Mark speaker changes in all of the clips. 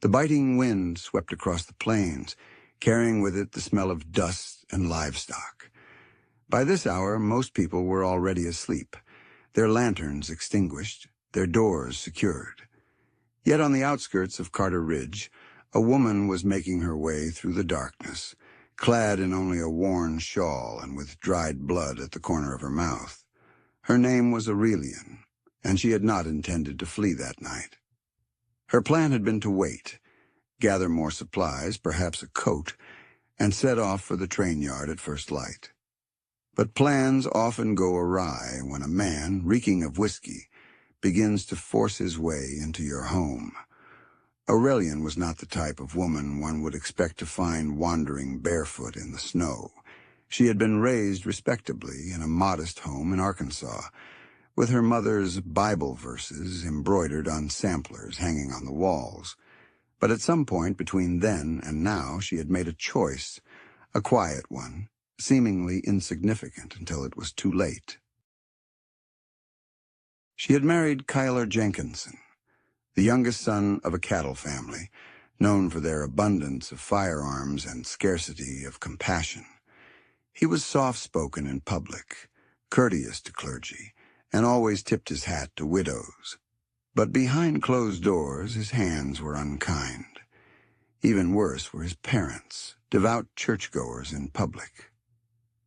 Speaker 1: The biting wind swept across the plains, carrying with it the smell of dust and livestock. By this hour, most people were already asleep, their lanterns extinguished, their doors secured. Yet on the outskirts of Carter Ridge, a woman was making her way through the darkness, clad in only a worn shawl and with dried blood at the corner of her mouth. Her name was Aurelian, and she had not intended to flee that night. Her plan had been to wait, gather more supplies, perhaps a coat, and set off for the train yard at first light. But plans often go awry when a man, reeking of whiskey, begins to force his way into your home. Aurelian was not the type of woman one would expect to find wandering barefoot in the snow. She had been raised respectably in a modest home in Arkansas, with her mother's Bible verses embroidered on samplers hanging on the walls. But at some point between then and now she had made a choice, a quiet one, seemingly insignificant until it was too late. She had married Kyler Jenkinson, the youngest son of a cattle family, known for their abundance of firearms and scarcity of compassion. He was soft-spoken in public, courteous to clergy, and always tipped his hat to widows. But behind closed doors, his hands were unkind. Even worse were his parents, devout churchgoers in public.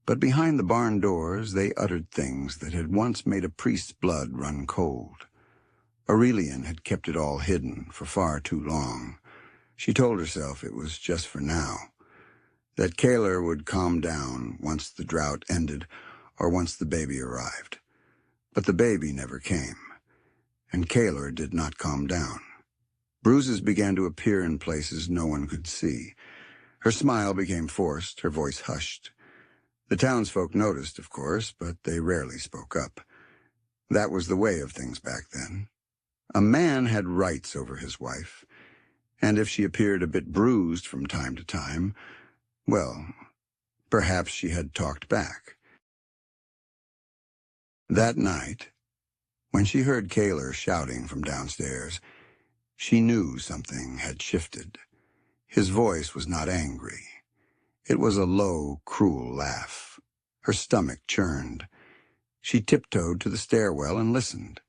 Speaker 1: But behind the barn doors, they uttered things that had once made a priest's blood run cold. Aurelian had kept it all hidden for far too long. She told herself it was just for now, that Kyler would calm down once the drought ended or once the baby arrived. But the baby never came, and Kyler did not calm down. Bruises began to appear in places no one could see. Her smile became forced, her voice hushed. The townsfolk noticed, of course, but they rarely spoke up. That was the way of things back then. A man had rights over his wife, and if she appeared a bit bruised from time to time, well, perhaps she had talked back. That night, when she heard Kyler shouting from downstairs, she knew something had shifted. His voice was not angry. It was a low, cruel laugh. Her stomach churned. She tiptoed to the stairwell and listened.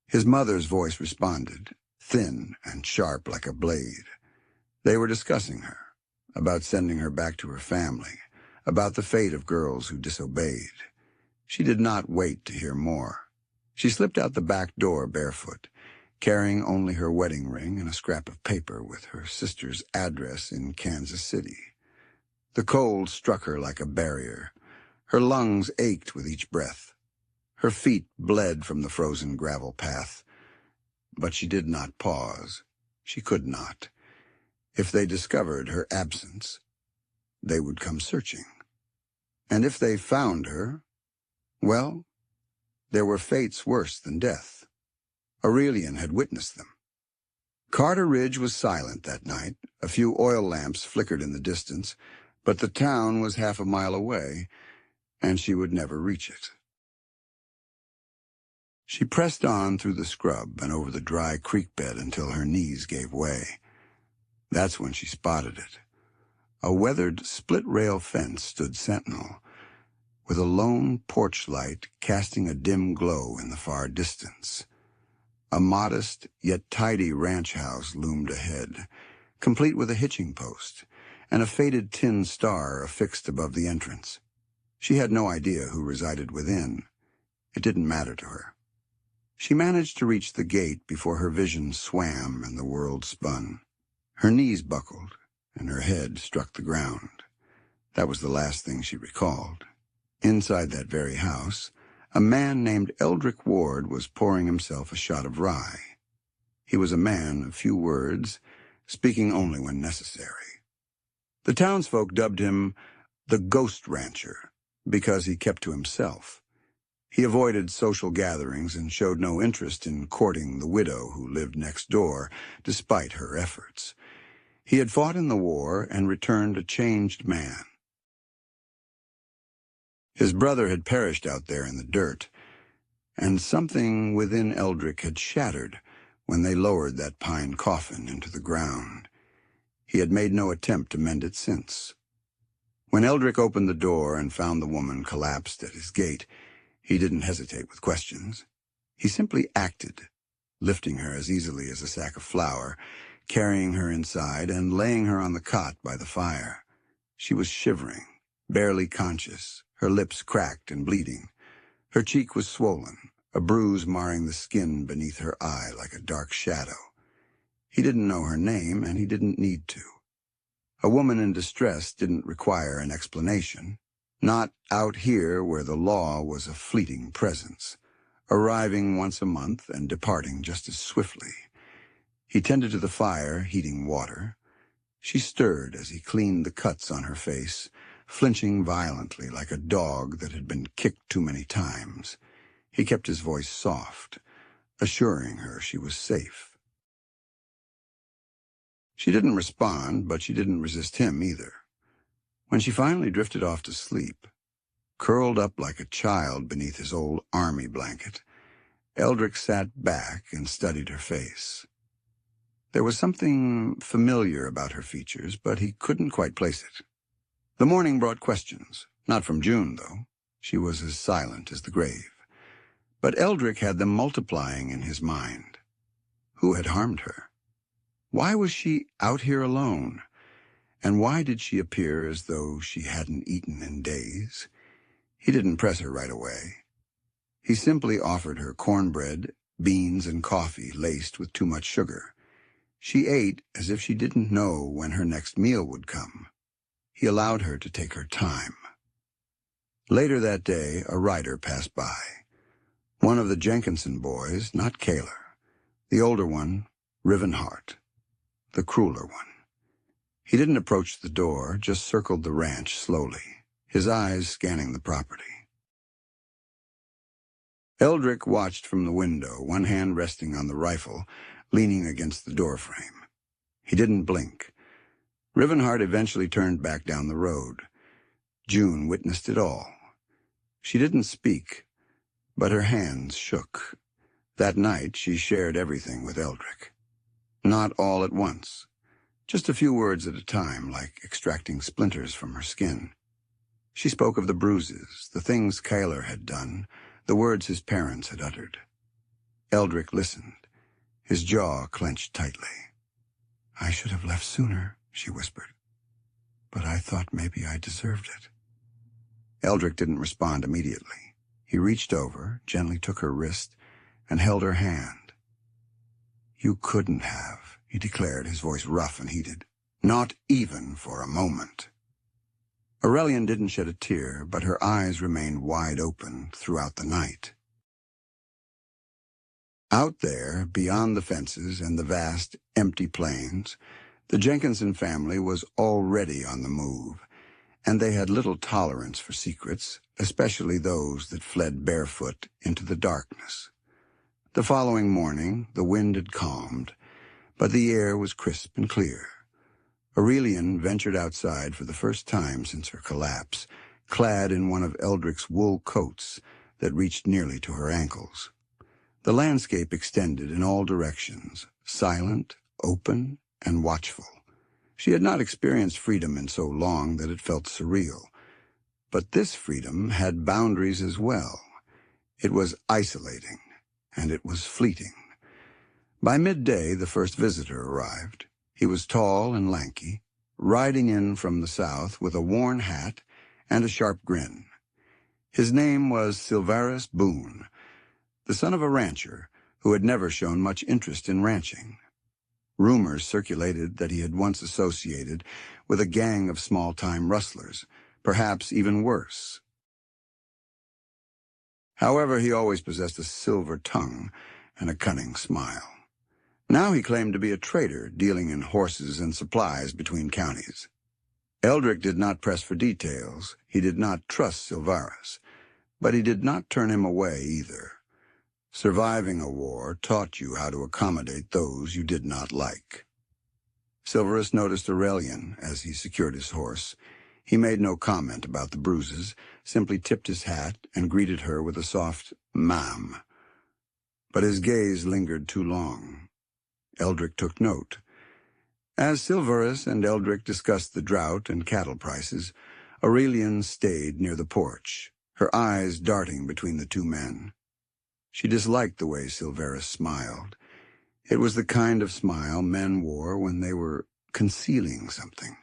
Speaker 1: His mother's voice responded, thin and sharp like a blade. They were discussing her, about sending her back to her family, about the fate of girls who disobeyed. She did not wait to hear more. She slipped out the back door barefoot, carrying only her wedding ring and a scrap of paper with her sister's address in Kansas City. The cold struck her like a barrier. Her lungs ached with each breath. Her feet bled from the frozen gravel path. But she did not pause. She could not. If they discovered her absence, they would come searching. And if they found her, well, there were fates worse than death. Aurelian had witnessed them. Carter Ridge was silent that night. A few oil lamps flickered in the distance, but the town was half a mile away, and she would never reach it. She pressed on through the scrub and over the dry creek bed until her knees gave way. That's when she spotted it. A weathered split-rail fence stood sentinel, with a lone porch light casting a dim glow in the far distance. A modest yet tidy ranch house loomed ahead, complete with a hitching post and a faded tin star affixed above the entrance. She had no idea who resided within. It didn't matter to her. She managed to reach the gate before her vision swam and the world spun. Her knees buckled, and her head struck the ground. That was the last thing she recalled. Inside that very house, a man named Eldric Ward was pouring himself a shot of rye. He was a man of few words, speaking only when necessary. The townsfolk dubbed him the Ghost Rancher because he kept to himself. He avoided social gatherings and showed no interest in courting the widow who lived next door, despite her efforts. He had fought in the war and returned a changed man. His brother had perished out there in the dirt, and something within Eldric had shattered when they lowered that pine coffin into the ground. He had made no attempt to mend it since. When Eldric opened the door and found the woman collapsed at his gate, he didn't hesitate with questions. He simply acted, lifting her as easily as a sack of flour, carrying her inside and laying her on the cot by the fire. She was shivering, barely conscious, her lips cracked and bleeding. Her cheek was swollen, a bruise marring the skin beneath her eye like a dark shadow. He didn't know her name, and he didn't need to. A woman in distress didn't require an explanation. Not out here where the law was a fleeting presence, arriving once a month and departing just as swiftly. He tended to the fire, heating water. She stirred as he cleaned the cuts on her face, flinching violently like a dog that had been kicked too many times. He kept his voice soft, assuring her she was safe. She didn't respond, but she didn't resist him either. When she finally drifted off to sleep, curled up like a child beneath his old army blanket, Eldric sat back and studied her face. There was something familiar about her features, but he couldn't quite place it. The morning brought questions, not from June, though. She was as silent as the grave. But Eldric had them multiplying in his mind. Who had harmed her? Why was she out here alone? And why did she appear as though she hadn't eaten in days? He didn't press her right away. He simply offered her cornbread, beans, and coffee laced with too much sugar. She ate as if she didn't know when her next meal would come. He allowed her to take her time. Later that day, a rider passed by. One of the Jenkinson boys, not Kaler. The older one, Rivenhart. The crueler one. He didn't approach the door, just circled the ranch slowly, his eyes scanning the property. Eldric watched from the window, one hand resting on the rifle, leaning against the doorframe. He didn't blink. Rivenhart eventually turned back down the road. June witnessed it all. She didn't speak, but her hands shook. That night she shared everything with Eldric. Not all at once. Just a few words at a time, like extracting splinters from her skin. She spoke of the bruises, the things Kaler had done, the words his parents had uttered. Eldric listened, his jaw clenched tightly. "I should have left sooner," she whispered. "But I thought maybe I deserved it." Eldric didn't respond immediately. He reached over, gently took her wrist, and held her hand. "You couldn't have," he declared, his voice rough and heated. "Not even for a moment." Aurelian didn't shed a tear, but her eyes remained wide open throughout the night. Out there, beyond the fences and the vast, empty plains, the Jenkinson family was already on the move, and they had little tolerance for secrets, especially those that fled barefoot into the darkness. The following morning, the wind had calmed, but the air was crisp and clear. Aurelian ventured outside for the first time since her collapse, clad in one of Eldric's wool coats that reached nearly to her ankles. The landscape extended in all directions, silent, open, and watchful. She had not experienced freedom in so long that it felt surreal. But this freedom had boundaries as well. It was isolating, and it was fleeting. By midday, the first visitor arrived. He was tall and lanky, riding in from the south with a worn hat and a sharp grin. His name was Silvarus Boone, the son of a rancher who had never shown much interest in ranching. Rumors circulated that he had once associated with a gang of small-time rustlers, perhaps even worse. However, he always possessed a silver tongue and a cunning smile. Now he claimed to be a trader dealing in horses and supplies between counties. Eldric did not press for details. He did not trust Silvarus, but he did not turn him away either. Surviving a war taught you how to accommodate those you did not like. Silvarus noticed Aurelian as he secured his horse. He made no comment about the bruises, simply tipped his hat and greeted her with a soft "ma'am." But his gaze lingered too long. Eldric took note. As Silverus and Eldric discussed the drought and cattle prices, Aurelian stayed near the porch, her eyes darting between the two men. She disliked the way Silverus smiled. It was the kind of smile men wore when they were concealing something.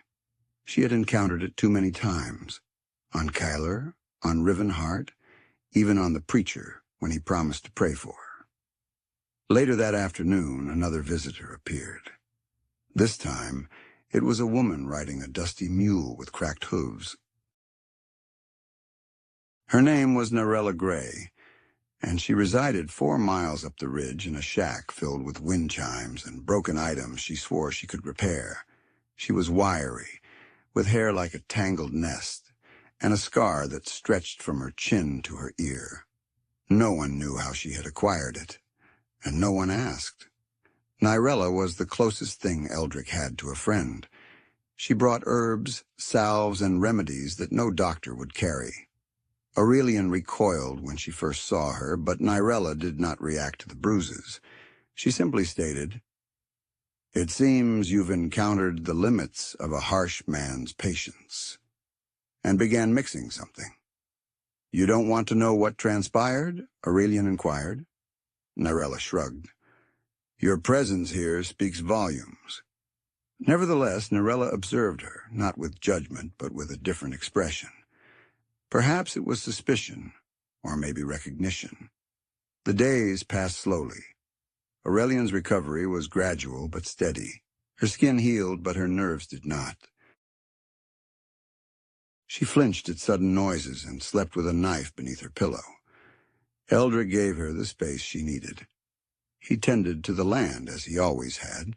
Speaker 1: She had encountered it too many times. On Kyler, on Rivenheart, even on the preacher when he promised to pray for her. Later that afternoon, another visitor appeared. This time, it was a woman riding a dusty mule with cracked hooves. Her name was Nyrella Gray, and she resided 4 miles up the ridge in a shack filled with wind chimes and broken items she swore she could repair. She was wiry, with hair like a tangled nest, and a scar that stretched from her chin to her ear. No one knew how she had acquired it, and no one asked. Nyrella was the closest thing Eldric had to a friend. She brought herbs, salves, and remedies that no doctor would carry. Aurelian recoiled when she first saw her, but Nyrella did not react to the bruises. She simply stated, "It seems you've encountered the limits of a harsh man's patience," and began mixing something. "You don't want to know what transpired?" Aurelian inquired. Nyrella shrugged. "Your presence here speaks volumes." Nevertheless, Nyrella observed her, not with judgment, but with a different expression. Perhaps it was suspicion, or maybe recognition. The days passed slowly. Aurelian's recovery was gradual but steady. Her skin healed, but her nerves did not. She flinched at sudden noises and slept with a knife beneath her pillow. Eldric gave her the space she needed. He tended to the land, as he always had,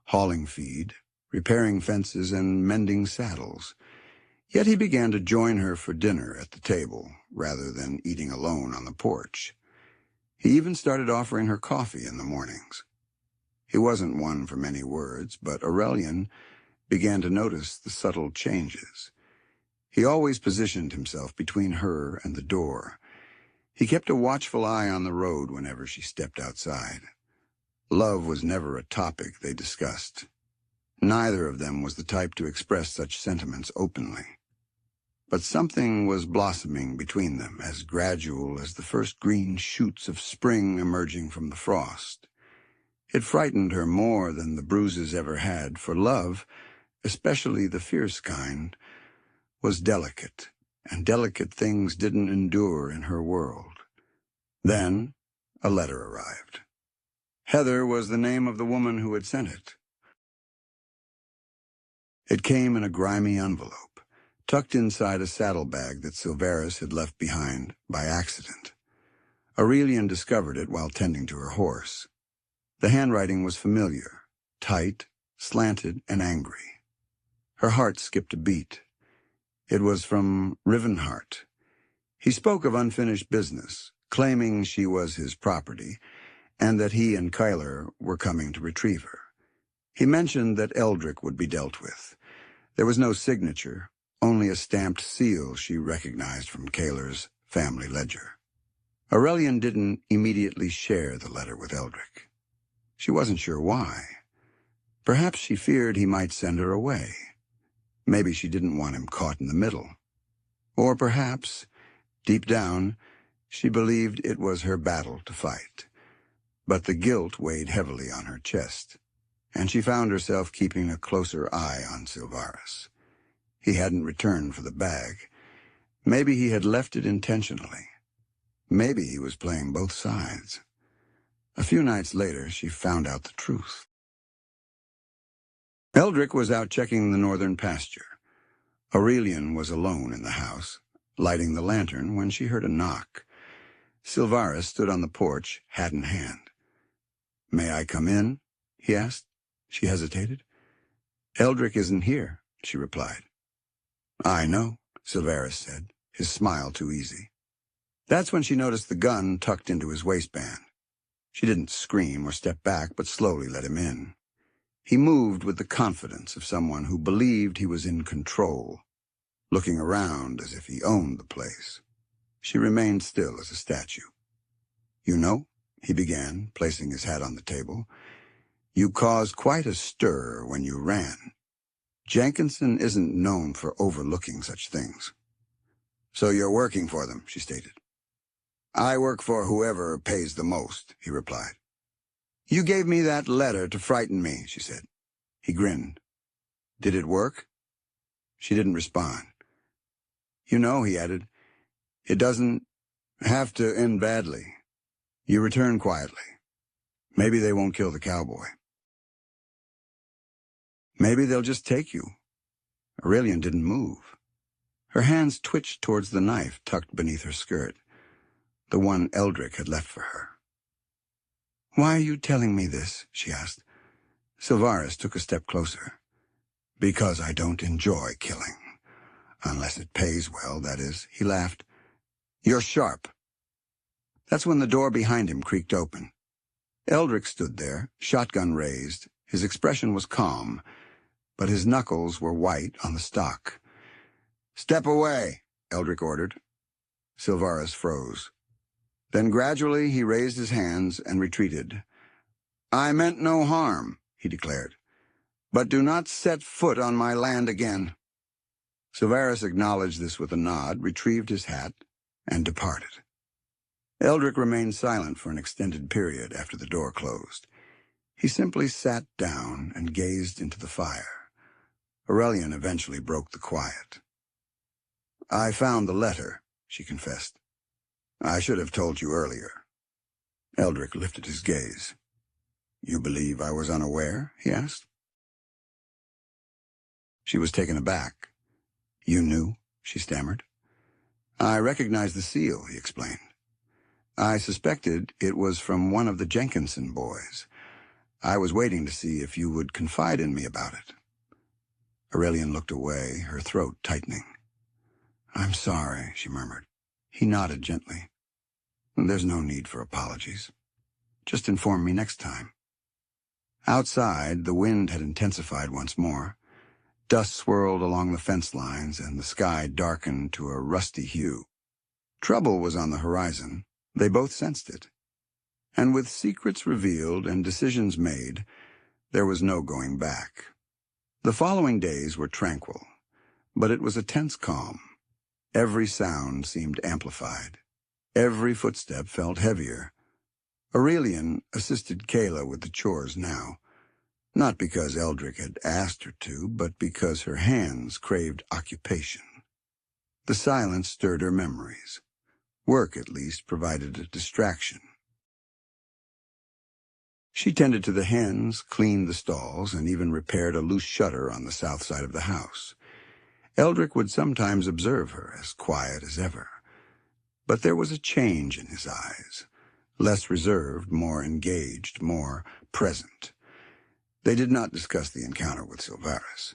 Speaker 1: hauling feed, repairing fences, and mending saddles. Yet he began to join her for dinner at the table, rather than eating alone on the porch. He even started offering her coffee in the mornings. He wasn't one for many words, but Aurelian began to notice the subtle changes. He always positioned himself between her and the door. He kept a watchful eye on the road whenever she stepped outside. Love was never a topic they discussed. Neither of them was the type to express such sentiments openly. But something was blossoming between them, as gradual as the first green shoots of spring emerging from the frost. It frightened her more than the bruises ever had, for love, especially the fierce kind, was delicate, and delicate things didn't endure in her world. Then a letter arrived. Heather was the name of the woman who had sent it. It came in a grimy envelope, tucked inside a saddlebag that Silverus had left behind by accident. Aurelian discovered it while tending to her horse. The handwriting was familiar, tight, slanted, and angry. Her heart skipped a beat. It was from Rivenheart. He spoke of unfinished business, claiming she was his property, and that he and Kyler were coming to retrieve her. He mentioned that Eldric would be dealt with. There was no signature, only a stamped seal she recognized from Kyler's family ledger. Aurelian didn't immediately share the letter with Eldric. She wasn't sure why. Perhaps she feared he might send her away. Maybe she didn't want him caught in the middle. Or perhaps, deep down, she believed it was her battle to fight. But the guilt weighed heavily on her chest, and she found herself keeping a closer eye on Silverus. He hadn't returned for the bag. Maybe he had left it intentionally. Maybe he was playing both sides. A few nights later, she found out the truth. Eldric was out checking the northern pasture. Aurelian was alone in the house, lighting the lantern, when she heard a knock. Silverus stood on the porch, hat in hand. "May I come in?" he asked. She hesitated. "Eldric isn't here," she replied. "I know," Silverus said, his smile too easy. That's when she noticed the gun tucked into his waistband. She didn't scream or step back, but slowly let him in. He moved with the confidence of someone who believed he was in control, looking around as if he owned the place. She remained still as a statue. "You know," he began, placing his hat on the table, You caused quite a stir when you ran. Jenkinson isn't known for overlooking such things. So you're working for them, she stated. I work for whoever pays the most, he replied. You gave me that letter to frighten me, she said. He grinned. Did it work? She didn't respond. You know, he added, it doesn't have to end badly. You return quietly. Maybe they won't kill the cowboy. Maybe they'll just take you. Aurelian didn't move. Her hands twitched towards the knife tucked beneath her skirt, the one Eldric had left for her. Why are you telling me this? She asked. Silvaris took a step closer. Because I don't enjoy killing. Unless it pays well, that is, he laughed. You're sharp. That's when the door behind him creaked open. Eldric stood there, shotgun raised. His expression was calm, but his knuckles were white on the stock. Step away, Eldric ordered. Silvaris froze. Then gradually he raised his hands and retreated. I meant no harm, he declared. But do not set foot on my land again. Silvaris acknowledged this with a nod, retrieved his hat, and departed. Eldric remained silent for an extended period after the door closed. He simply sat down and gazed into the fire. Aurelian eventually broke the quiet. I found the letter, she confessed. I should have told you earlier. Eldric lifted his gaze. You believe I was unaware? He asked. She was taken aback. You knew? She stammered. I recognized the seal, he explained. I suspected it was from one of the Jenkinson boys. I was waiting to see if you would confide in me about it. Aurelian looked away, her throat tightening. I'm sorry, she murmured. He nodded gently. There's no need for apologies. Just inform me next time. Outside, the wind had intensified once more. Dust swirled along the fence lines, and the sky darkened to a rusty hue. Trouble was on the horizon. They both sensed it. And with secrets revealed and decisions made, there was no going back. The following days were tranquil, but it was a tense calm. Every sound seemed amplified. Every footstep felt heavier. Aurelian assisted Kayla with the chores now, not because Eldric had asked her to, but because her hands craved occupation. The silence stirred her memories. Work, at least, provided a distraction. She tended to the hens, cleaned the stalls, and even repaired a loose shutter on the south side of the house. Eldric would sometimes observe her, as quiet as ever. But there was a change in his eyes. Less reserved, more engaged, more present. They did not discuss the encounter with Silvaris.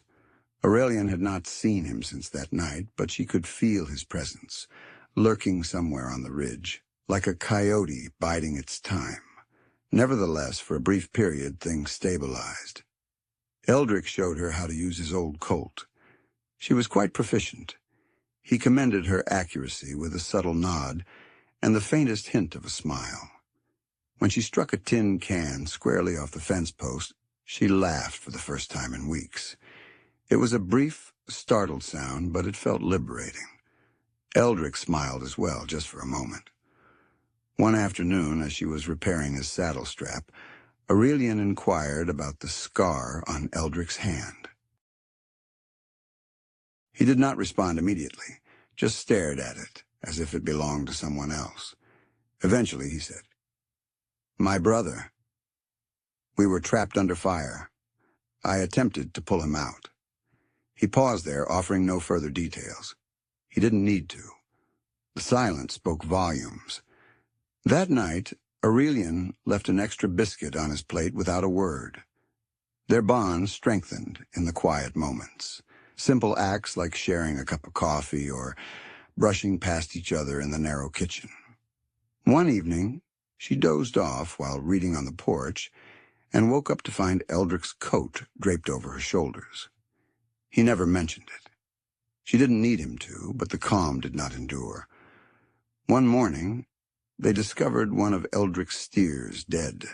Speaker 1: Aurelian had not seen him since that night, but she could feel his presence, lurking somewhere on the ridge, like a coyote biding its time. Nevertheless, for a brief period, things stabilized. Eldric showed her how to use his old Colt. She was quite proficient. He commended her accuracy with a subtle nod and the faintest hint of a smile. When she struck a tin can squarely off the fence post, she laughed for the first time in weeks. It was a brief, startled sound, but it felt liberating. Eldric smiled as well, just for a moment. One afternoon, as she was repairing his saddle strap, Aurelian inquired about the scar on Eldric's hand. He did not respond immediately, just stared at it, as if it belonged to someone else. Eventually, he said, My brother. We were trapped under fire. I attempted to pull him out. He paused there, offering no further details. He didn't need to. The silence spoke volumes. That night, Aurelian left an extra biscuit on his plate without a word. Their bond strengthened in the quiet moments. Simple acts like sharing a cup of coffee or brushing past each other in the narrow kitchen. One evening, she dozed off while reading on the porch and woke up to find Eldric's coat draped over her shoulders. He never mentioned it. She didn't need him to, but the calm did not endure. One morning, they discovered one of Eldric's steers dead.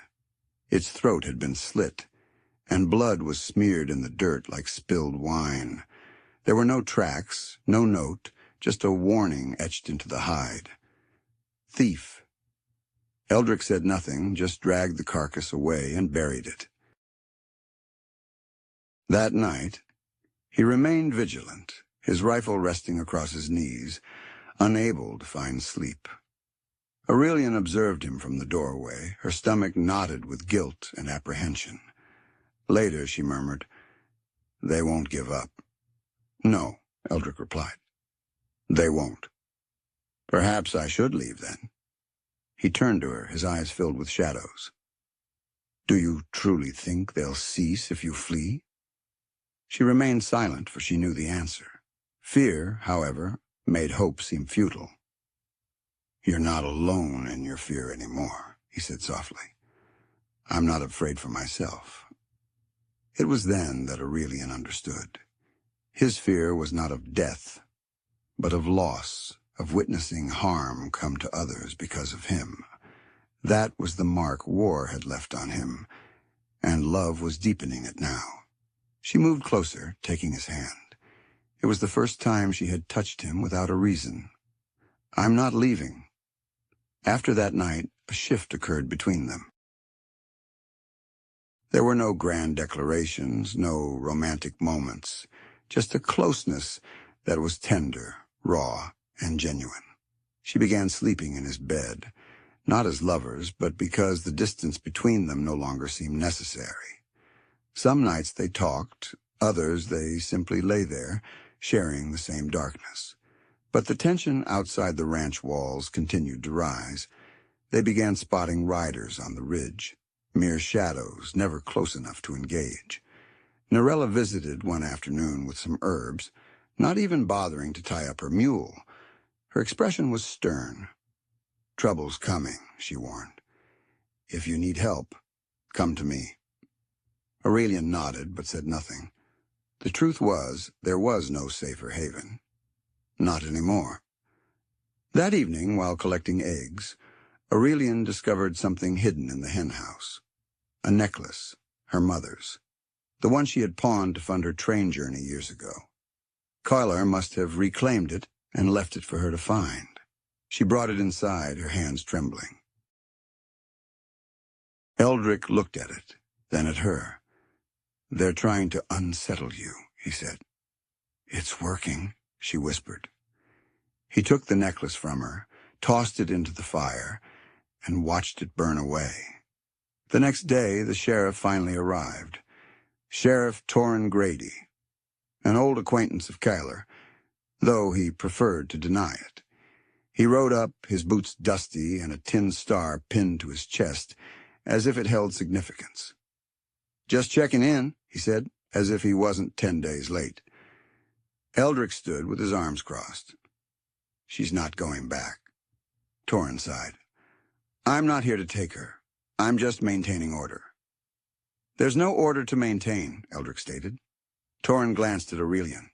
Speaker 1: Its throat had been slit, and blood was smeared in the dirt like spilled wine. There were no tracks, no note, just a warning etched into the hide. Thief. Eldric said nothing, just dragged the carcass away and buried it. That night, he remained vigilant, his rifle resting across his knees, unable to find sleep. Aurelian observed him from the doorway, her stomach knotted with guilt and apprehension. Later, she murmured, "They won't give up." "No," Eldric replied. "They won't." "Perhaps I should leave then." He turned to her, his eyes filled with shadows. "Do you truly think they'll cease if you flee?" She remained silent, for she knew the answer. Fear, however, made hope seem futile. "You're not alone in your fear anymore," he said softly. "I'm not afraid for myself." It was then that Aurelian understood. His fear was not of death, but of loss, of witnessing harm come to others because of him. That was the mark war had left on him, and love was deepening it now. She moved closer, taking his hand. It was the first time she had touched him without a reason. "I'm not leaving." After that night, a shift occurred between them. There were no grand declarations, no romantic moments, just a closeness that was tender, raw, and genuine. She began sleeping in his bed, not as lovers, but because the distance between them no longer seemed necessary. Some nights they talked, others they simply lay there, sharing the same darkness. But the tension outside the ranch walls continued to rise. They began spotting riders on the ridge, mere shadows, never close enough to engage. Nyrella visited one afternoon with some herbs, not even bothering to tie up her mule. Her expression was stern. "Trouble's coming," she warned. "If you need help, come to me." Aurelian nodded, but said nothing. The truth was, there was no safer haven. Not anymore. That evening, while collecting eggs, Aurelian discovered something hidden in the henhouse. A necklace, her mother's, the one she had pawned to fund her train journey years ago. Kyler must have reclaimed it and left it for her to find. She brought it inside, her hands trembling. Eldric looked at it, then at her. "They're trying to unsettle you," he said. "It's working," she whispered. He took the necklace from her, tossed it into the fire, and watched it burn away. The next day, the sheriff finally arrived. Sheriff Torrin Grady, an old acquaintance of Kyler, though he preferred to deny it. He rode up, his boots dusty and a tin star pinned to his chest, as if it held significance. "Just checking in," he said, as if he wasn't 10 days late. Eldric stood with his arms crossed. "She's not going back." Torrin sighed. "I'm not here to take her. I'm just maintaining order." "There's no order to maintain," Eldric stated. Torrin glanced at Aurelian.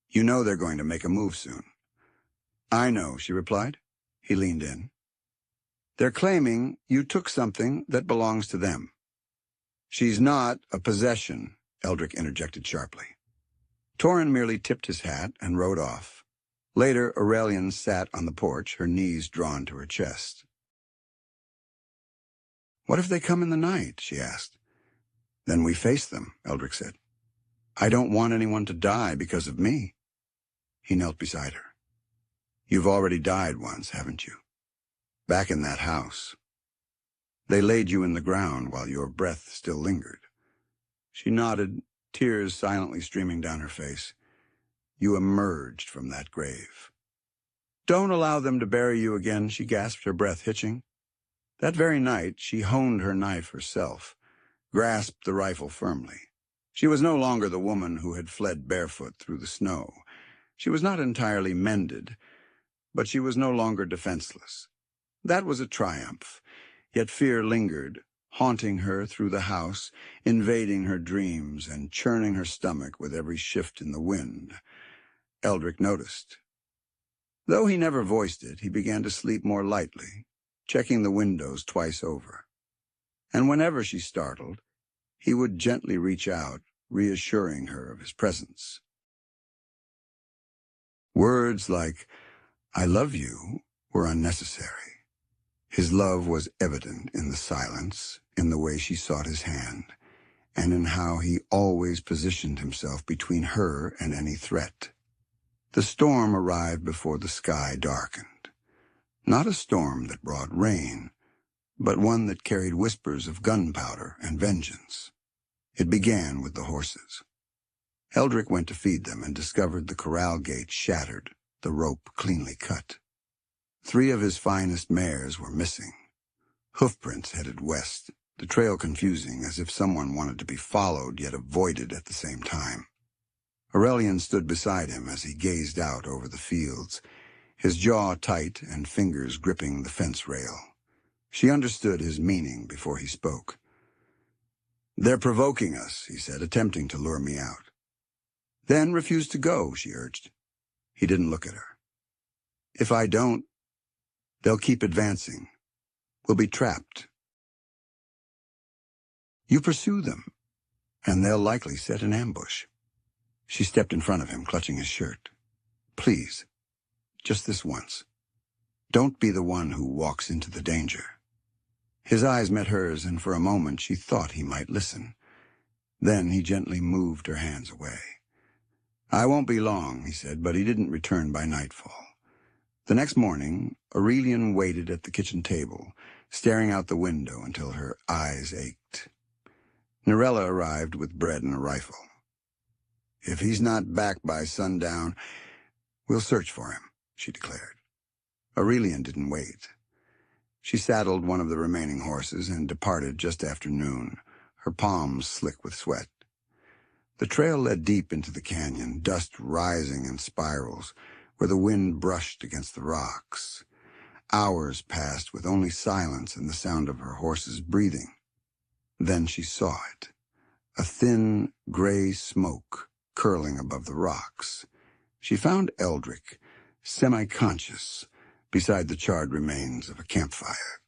Speaker 1: "You know they're going to make a move soon." "I know," she replied. He leaned in. "They're claiming you took something that belongs to them." "She's not a possession," Eldric interjected sharply. Torrin merely tipped his hat and rode off. Later, Aurelian sat on the porch, her knees drawn to her chest. "What if they come in the night?" she asked. "Then we face them," Eldric said. "I don't want anyone to die because of me." He knelt beside her. "You've already died once, haven't you? Back in that house. They laid you in the ground while your breath still lingered." She nodded, tears silently streaming down her face. "You emerged from that grave." "Don't allow them to bury you again," she gasped, her breath hitching. That very night, she honed her knife herself, grasped the rifle firmly. She was no longer the woman who had fled barefoot through the snow. She was not entirely mended, but she was no longer defenseless. That was a triumph, yet fear lingered, haunting her through the house, invading her dreams and churning her stomach with every shift in the wind. Eldric noticed. Though he never voiced it, he began to sleep more lightly, checking the windows twice over. And whenever she startled, he would gently reach out, reassuring her of his presence. Words like, "I love you," were unnecessary. His love was evident in the silence, in the way she sought his hand, and in how he always positioned himself between her and any threat. The storm arrived before the sky darkened. Not a storm that brought rain, but one that carried whispers of gunpowder and vengeance. It began with the horses. Eldric went to feed them and discovered the corral gate shattered, the rope cleanly cut. 3 of his finest mares were missing. Hoofprints headed west, the trail confusing, as if someone wanted to be followed yet avoided at the same time. Aurelian stood beside him as he gazed out over the fields, his jaw tight and fingers gripping the fence rail. She understood his meaning before he spoke. "They're provoking us," he said, attempting to lure me out. "Then refuse to go," she urged. He didn't look at her. "If I don't, they'll keep advancing. We'll be trapped. You pursue them, and they'll likely set an ambush." She stepped in front of him, clutching his shirt. "Please, just this once. Don't be the one who walks into the danger." His eyes met hers, and for a moment she thought he might listen. Then he gently moved her hands away. "I won't be long," he said, but he didn't return by nightfall. The next morning, Aurelian waited at the kitchen table, staring out the window until her eyes ached. Nyrella arrived with bread and a rifle. "If he's not back by sundown, we'll search for him," she declared. Aurelian didn't wait. She saddled one of the remaining horses and departed just after noon, her palms slick with sweat. The trail led deep into the canyon, dust rising in spirals, where the wind brushed against the rocks. Hours passed with only silence and the sound of her horse's breathing. Then she saw it, a thin, gray smoke curling above the rocks. She found Eldric, semi-conscious, beside the charred remains of a campfire.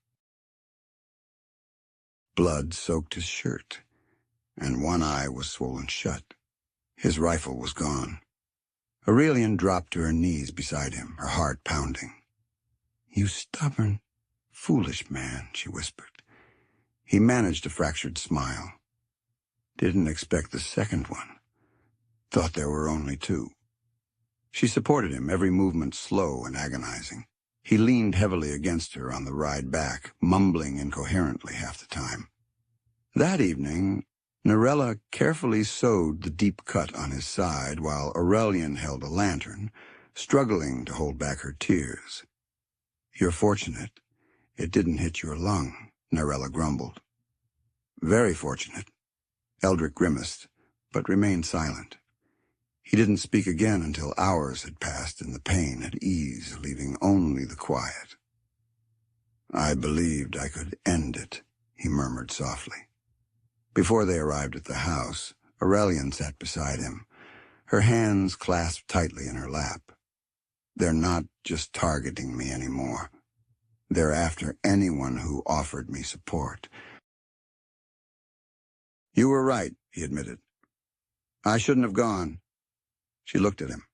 Speaker 1: Blood soaked his shirt, and one eye was swollen shut. His rifle was gone. Aurelian dropped to her knees beside him, her heart pounding. "You stubborn, foolish man," she whispered. He managed a fractured smile. "Didn't expect the second one. Thought there were only 2. She supported him, every movement slow and agonizing. He leaned heavily against her on the ride back, mumbling incoherently half the time. That evening, Nyrella carefully sewed the deep cut on his side while Aurelian held a lantern, struggling to hold back her tears. "You're fortunate it didn't hit your lung," Nyrella grumbled. "Very fortunate." Eldric grimaced, but remained silent. He didn't speak again until hours had passed and the pain had eased, leaving only the quiet. "I believed I could end it," he murmured softly. Before they arrived at the house, Aurelian sat beside him, her hands clasped tightly in her lap. "They're not just targeting me anymore. They're after anyone who offered me support." "You were right," he admitted. "I shouldn't have gone." She looked at him.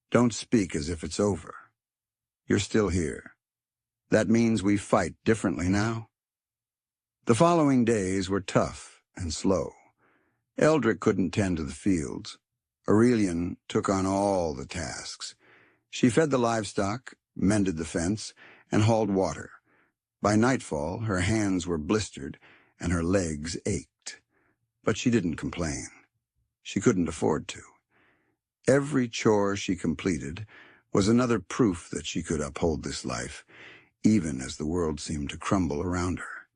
Speaker 1: "Don't speak as if it's over. You're still here. That means we fight differently now." The following days were tough and slow. Eldric couldn't tend to the fields. Aurelian took on all the tasks. She fed the livestock, mended the fence, and hauled water. By nightfall, her hands were blistered and her legs ached. But she didn't complain. She couldn't afford to. Every chore she completed was another proof that she could uphold this life, even as the world seemed to crumble around her.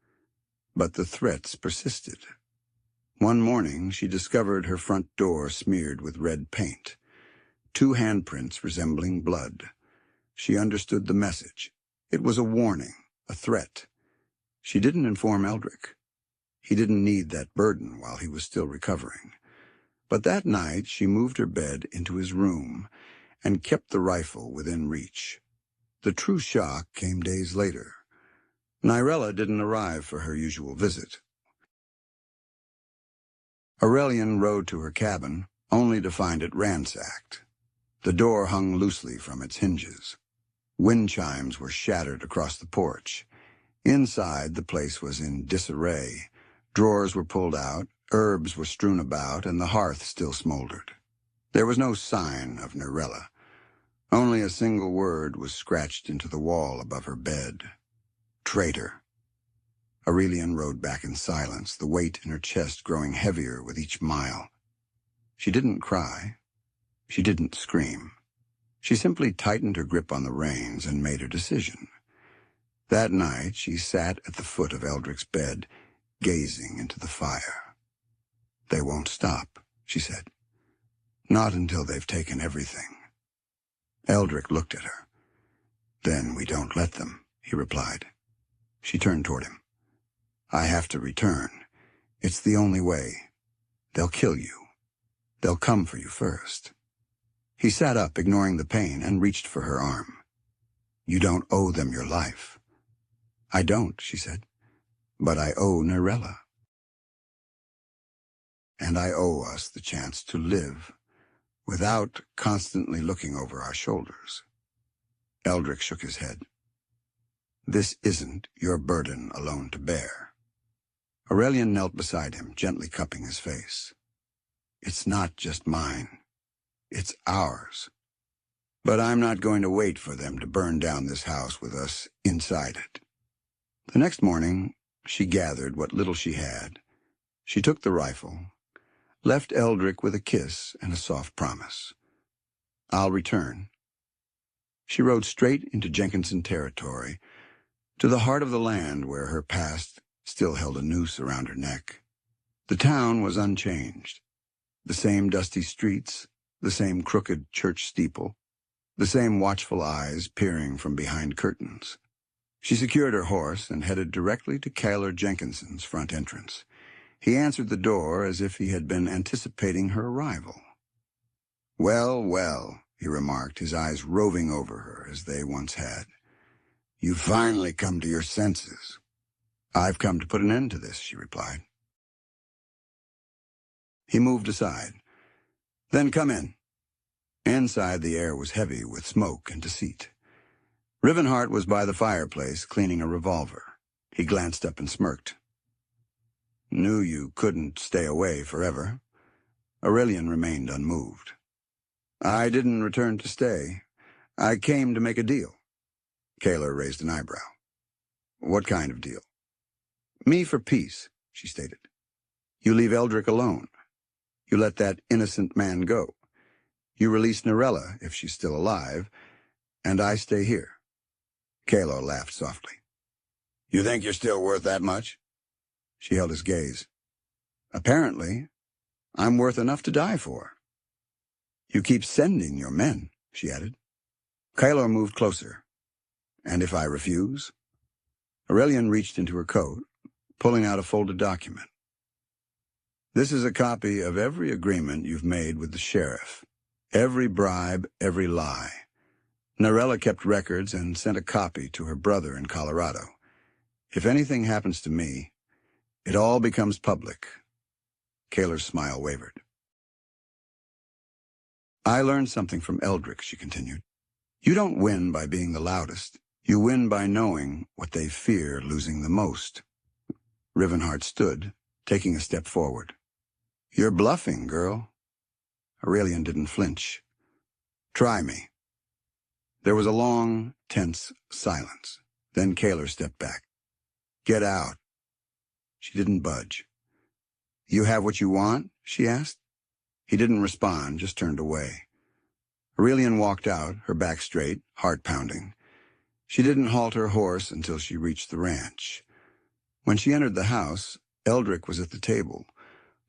Speaker 1: But the threats persisted. One morning, she discovered her front door smeared with red paint, 2 handprints resembling blood. She understood the message. It was a warning, a threat. She didn't inform Eldric. He didn't need that burden while he was still recovering. But that night, she moved her bed into his room and kept the rifle within reach. The true shock came days later. Nyrella didn't arrive for her usual visit. Aurelian rode to her cabin, only to find it ransacked. The door hung loosely from its hinges. Wind chimes were shattered across the porch. Inside, the place was in disarray. Drawers were pulled out, herbs were strewn about, and the hearth still smoldered. There was no sign of Nyrella. Only a single word was scratched into the wall above her bed. Traitor. Aurelian rode back in silence, the weight in her chest growing heavier with each mile. She didn't cry. She didn't scream. She simply tightened her grip on the reins and made her decision. That night, she sat at the foot of Eldric's bed, gazing into the fire. "They won't stop," she said. "Not until they've taken everything." Eldric looked at her. "Then we don't let them," he replied. She turned toward him. "I have to return. It's the only way. They'll kill you. They'll come for you first." He sat up, ignoring the pain, and reached for her arm. "You don't owe them your life." "I don't," she said. "But I owe Nyrella. And I owe us the chance to live, without constantly looking over our shoulders." Eldric shook his head. "This isn't your burden alone to bear." Aurelian knelt beside him, gently cupping his face. "It's not just mine. It's ours. But I'm not going to wait for them to burn down this house with us inside it." The next morning, she gathered what little she had. She took the rifle, left Eldric with a kiss and a soft promise. "I'll return." She rode straight into Jenkinson territory, to the heart of the land where her past still held a noose around her neck. The town was unchanged. The same dusty streets, the same crooked church steeple, the same watchful eyes peering from behind curtains. She secured her horse and headed directly to Kaler Jenkinson's front entrance. He answered the door as if he had been anticipating her arrival. "Well, well," he remarked, his eyes roving over her as they once had. "You've finally come to your senses." "I've come to put an end to this," she replied. He moved aside. "Then come in." Inside, the air was heavy with smoke and deceit. Rivenhart was by the fireplace, cleaning a revolver. He glanced up and smirked. "Knew you couldn't stay away forever." Aurelian remained unmoved. "I didn't return to stay. I came to make a deal." Kaler raised an eyebrow. "What kind of deal?" "Me for peace," she stated. "You leave Eldric alone. You let that innocent man go. You release Nyrella, if she's still alive, and I stay here." Kaler laughed softly. "You think you're still worth that much?" She held his gaze. "Apparently, I'm worth enough to die for." "You keep sending your men," she added. Kaler moved closer. "And if I refuse?" Aurelian reached into her coat, pulling out a folded document. "This is a copy of every agreement you've made with the sheriff. Every bribe, every lie. Nyrella kept records and sent a copy to her brother in Colorado. If anything happens to me, it all becomes public." Kaler's smile wavered. "I learned something from Eldric," she continued. "You don't win by being the loudest. You win by knowing what they fear losing the most." Rivenhart stood, taking a step forward. "You're bluffing, girl." Aurelian didn't flinch. "Try me." There was a long, tense silence. Then Kaler stepped back. "Get out." She didn't budge. "You have what you want?" she asked. He didn't respond, just turned away. Aurelian walked out, her back straight, heart pounding. She didn't halt her horse until she reached the ranch. When she entered the house, Eldric was at the table,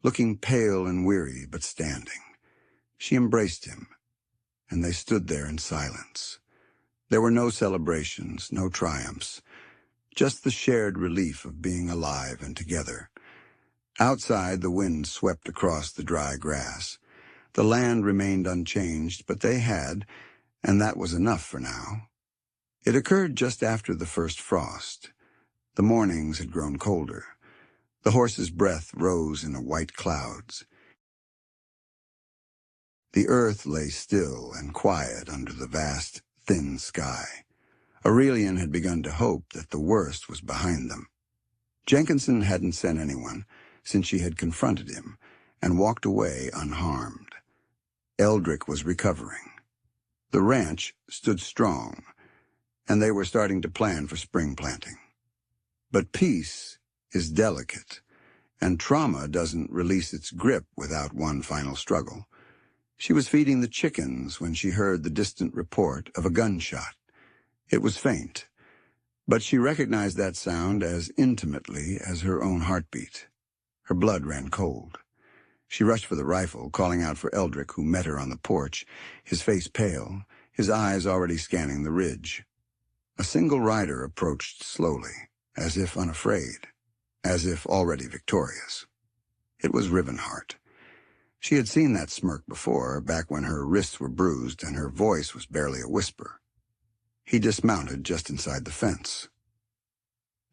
Speaker 1: looking pale and weary, but standing. She embraced him, and they stood there in silence. There were no celebrations, no triumphs, just the shared relief of being alive and together. Outside, the wind swept across the dry grass. The land remained unchanged, but they had, and that was enough for now. It occurred just after the first frost. The mornings had grown colder. The horse's breath rose in white clouds. The earth lay still and quiet under the vast, thin sky. Aurelian had begun to hope that the worst was behind them. Jenkinson hadn't sent anyone since she had confronted him and walked away unharmed. Eldric was recovering. The ranch stood strong, and they were starting to plan for spring planting. But peace is delicate, and trauma doesn't release its grip without one final struggle. She was feeding the chickens when she heard the distant report of a gunshot. It was faint, but she recognized that sound as intimately as her own heartbeat. Her blood ran cold. She rushed for the rifle, calling out for Eldric, who met her on the porch, his face pale, his eyes already scanning the ridge. A single rider approached slowly, as if unafraid, as if already victorious. It was Rivenheart. She had seen that smirk before, back when her wrists were bruised and her voice was barely a whisper. He dismounted just inside the fence.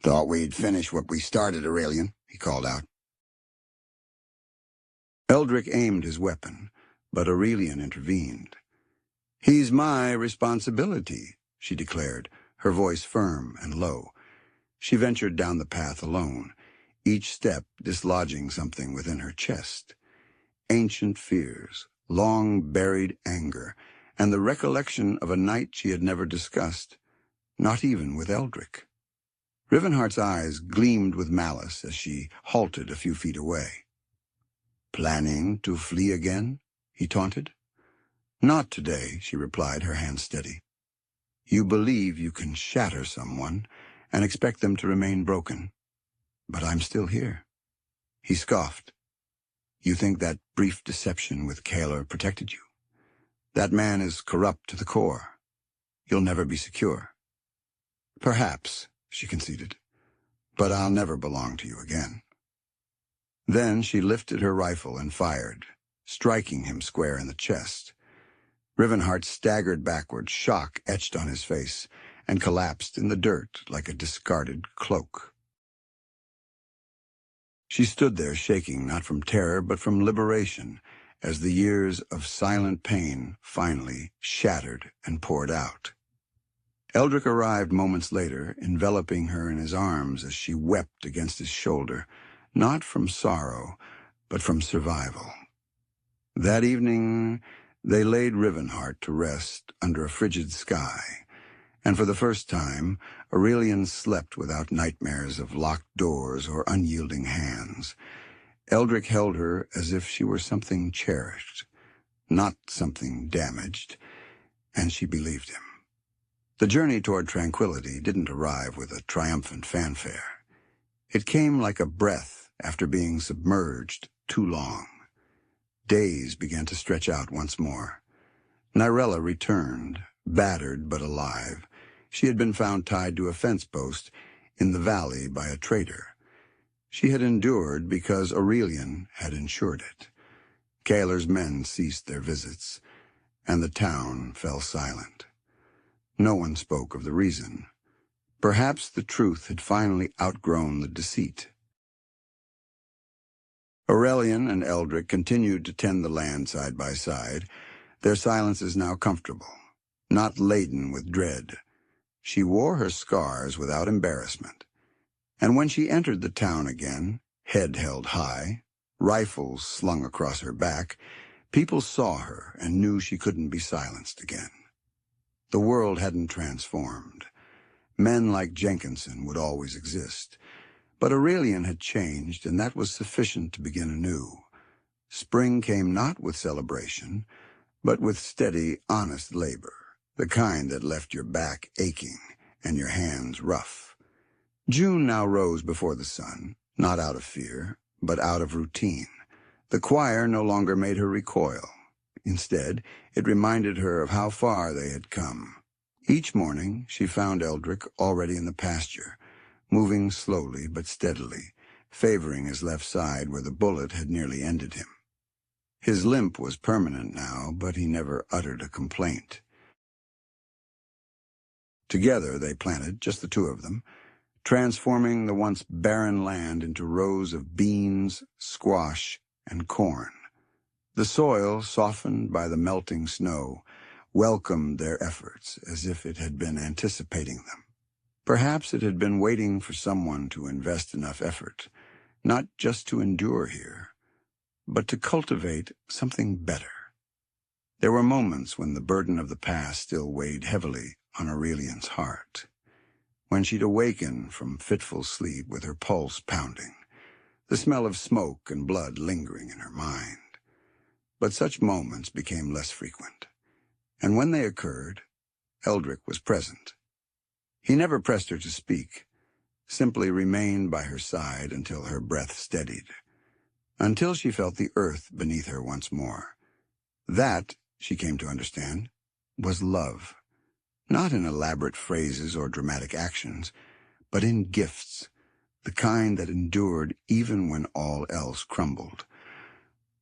Speaker 1: "Thought we'd finish what we started, Aurelian," he called out. Eldric aimed his weapon, but Aurelian intervened. "He's my responsibility," she declared, her voice firm and low. She ventured down the path alone, each step dislodging something within her chest. Ancient fears, long-buried anger, and the recollection of a night she had never discussed, not even with Eldric. Rivenheart's eyes gleamed with malice as she halted a few feet away. "Planning to flee again?" he taunted. "Not today," she replied, her hand steady. "You believe you can shatter someone and expect them to remain broken. But I'm still here." He scoffed. "You think that brief deception with Kaler protected you? That man is corrupt to the core. You'll never be secure." "Perhaps," she conceded, "but I'll never belong to you again." Then she lifted her rifle and fired, striking him square in the chest. Rivenheart staggered backward, shock etched on his face, and collapsed in the dirt like a discarded cloak. She stood there shaking not from terror but from liberation as the years of silent pain finally shattered and poured out. Eldric arrived moments later, enveloping her in his arms as she wept against his shoulder, not from sorrow, but from survival. That evening, they laid Rivenheart to rest under a frigid sky, and for the first time, Aurelian slept without nightmares of locked doors or unyielding hands. Eldric held her as if she were something cherished, not something damaged, and she believed him. The journey toward tranquility didn't arrive with a triumphant fanfare. It came like a breath after being submerged too long. Days began to stretch out once more. Nyrella returned, battered but alive. She had been found tied to a fence post in the valley by a traitor. She had endured because Aurelian had ensured it. Kaler's men ceased their visits, and the town fell silent. No one spoke of the reason. Perhaps the truth had finally outgrown the deceit. Aurelian and Eldric continued to tend the land side by side, their silences now comfortable, not laden with dread. She wore her scars without embarrassment, and when she entered the town again, head held high, rifles slung across her back, people saw her and knew she couldn't be silenced again. The world hadn't transformed. Men like Jenkinson would always exist. But Aurelian had changed, and that was sufficient to begin anew. Spring came not with celebration, but with steady, honest labor, the kind that left your back aching and your hands rough. June now rose before the sun, not out of fear, but out of routine. The choir no longer made her recoil. Instead, it reminded her of how far they had come. Each morning, she found Eldric already in the pasture, moving slowly but steadily, favoring his left side where the bullet had nearly ended him. His limp was permanent now, but he never uttered a complaint. Together they planted, just the two of them, transforming the once barren land into rows of beans, squash, and corn. The soil, softened by the melting snow, welcomed their efforts as if it had been anticipating them. Perhaps it had been waiting for someone to invest enough effort, not just to endure here, but to cultivate something better. There were moments when the burden of the past still weighed heavily on Aurelian's heart, when she'd awaken from fitful sleep with her pulse pounding, the smell of smoke and blood lingering in her mind. But such moments became less frequent, and when they occurred, Eldric was present. He never pressed her to speak, simply remained by her side until her breath steadied, until she felt the earth beneath her once more. That, she came to understand, was love, not in elaborate phrases or dramatic actions, but in gifts, the kind that endured even when all else crumbled.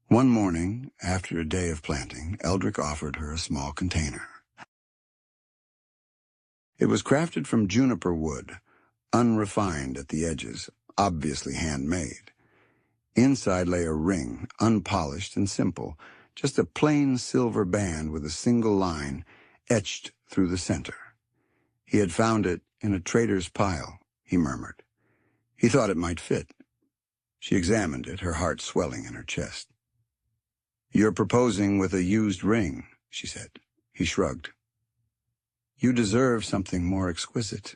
Speaker 1: One morning, after a day of planting, Eldric offered her a small container. It was crafted from juniper wood, unrefined at the edges, obviously handmade. Inside lay a ring, unpolished and simple, just a plain silver band with a single line etched through the center. He had found it in a trader's pile, he murmured. He thought it might fit. She examined it, her heart swelling in her chest. "You're proposing with a used ring," she said. He shrugged. "You deserve something more exquisite.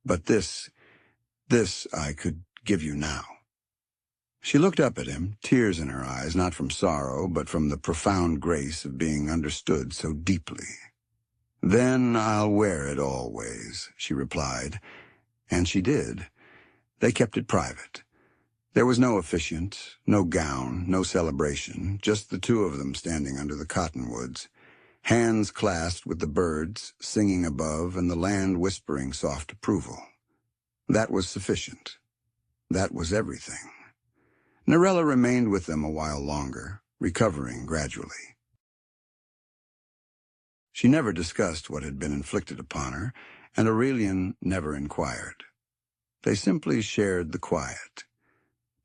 Speaker 1: But this I could give you now." She looked up at him, tears in her eyes, not from sorrow, but from the profound grace of being understood so deeply. "Then I'll wear it always," she replied. And she did. They kept it private. There was no officiant, no gown, no celebration, just the two of them standing under the cottonwoods, hands clasped with the birds singing above and the land whispering soft approval. That was sufficient. That was everything. Nyrella remained with them a while longer, recovering gradually. She never discussed what had been inflicted upon her, and Aurelian never inquired. They simply shared the quiet.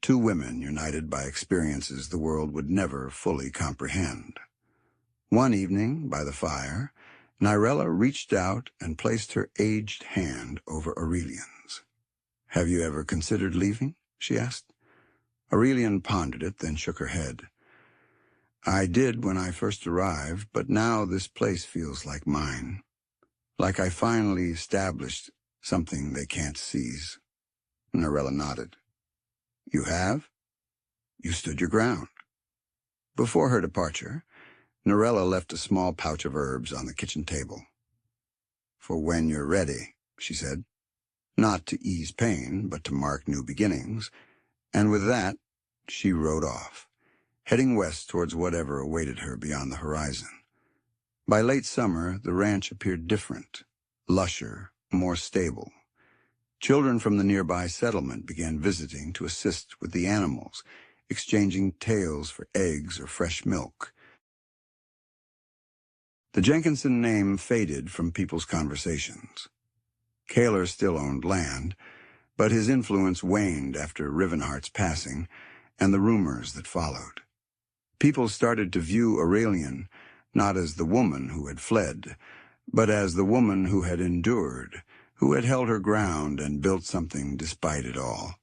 Speaker 1: Two women united by experiences the world would never fully comprehend. One evening, by the fire, Nyrella reached out and placed her aged hand over Aurelian's. "Have you ever considered leaving?" she asked. Aurelian pondered it, then shook her head. "I did when I first arrived, but now this place feels like mine. Like I finally established something they can't seize." Nyrella nodded. "You have? You stood your ground." Before her departure, Nyrella left a small pouch of herbs on the kitchen table. "For when you're ready," she said. Not to ease pain, but to mark new beginnings. And with that, she rode off, heading west towards whatever awaited her beyond the horizon. By late summer, the ranch appeared different, lusher, more stable. Children from the nearby settlement began visiting to assist with the animals, exchanging tails for eggs or fresh milk. The Jenkinson name faded from people's conversations. Kaler still owned land, but his influence waned after Rivenhart's passing and the rumors that followed. People started to view Aurelian not as the woman who had fled, but as the woman who had endured, who had held her ground and built something despite it all.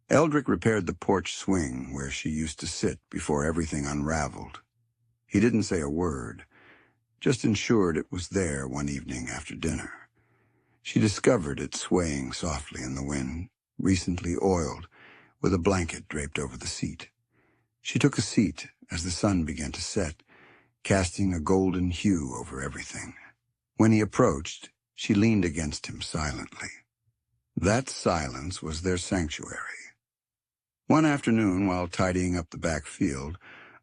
Speaker 1: Eldric repaired the porch swing where she used to sit before everything unraveled. He didn't say a word, just ensured it was there one evening after dinner. She discovered it swaying softly in the wind, recently oiled, with a blanket draped over the seat. She took a seat as the sun began to set, casting a golden hue over everything. When he approached, she leaned against him silently. That silence was their sanctuary. One afternoon, while tidying up the back field,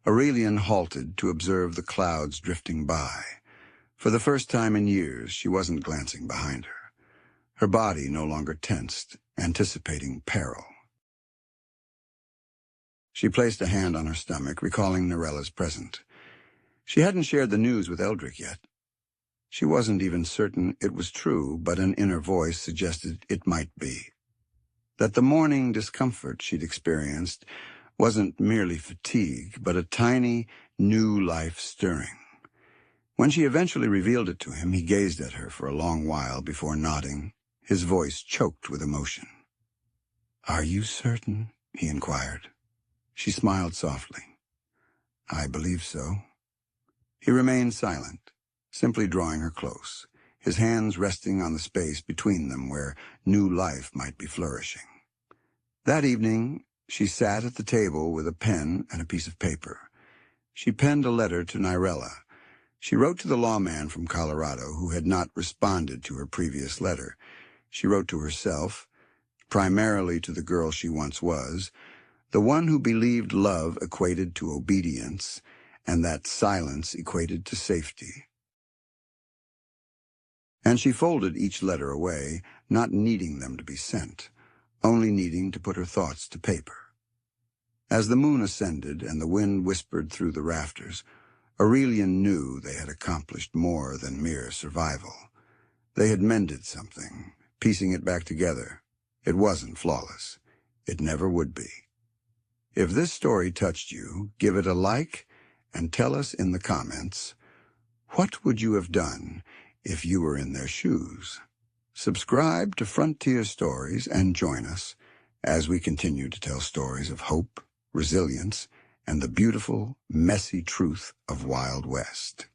Speaker 1: Aurelian halted to observe the clouds drifting by. For the first time in years, she wasn't glancing behind her. Her body no longer tensed, anticipating peril. She placed a hand on her stomach, recalling Nyrella's present. She hadn't shared the news with Eldric yet. She wasn't even certain it was true, but an inner voice suggested it might be. That the morning discomfort she'd experienced wasn't merely fatigue, but a tiny, new life stirring. When she eventually revealed it to him, he gazed at her for a long while before nodding, his voice choked with emotion. "Are you certain?" he inquired. She smiled softly. "I believe so." He remained silent, simply drawing her close, his hands resting on the space between them where new life might be flourishing. That evening, she sat at the table with a pen and a piece of paper. She penned a letter to Nyrella. She wrote to the lawman from Colorado who had not responded to her previous letter. She wrote to herself, primarily to the girl she once was, the one who believed love equated to obedience and that silence equated to safety. And she folded each letter away, not needing them to be sent, only needing to put her thoughts to paper. As the moon ascended and the wind whispered through the rafters, Aurelian knew they had accomplished more than mere survival. They had mended something, piecing it back together. It wasn't flawless. It never would be. If this story touched you, give it a like and tell us in the comments, what would you have done if you were in their shoes? Subscribe to Frontier Stories and join us as we continue to tell stories of hope, resilience, and the beautiful, messy truth of Wild West.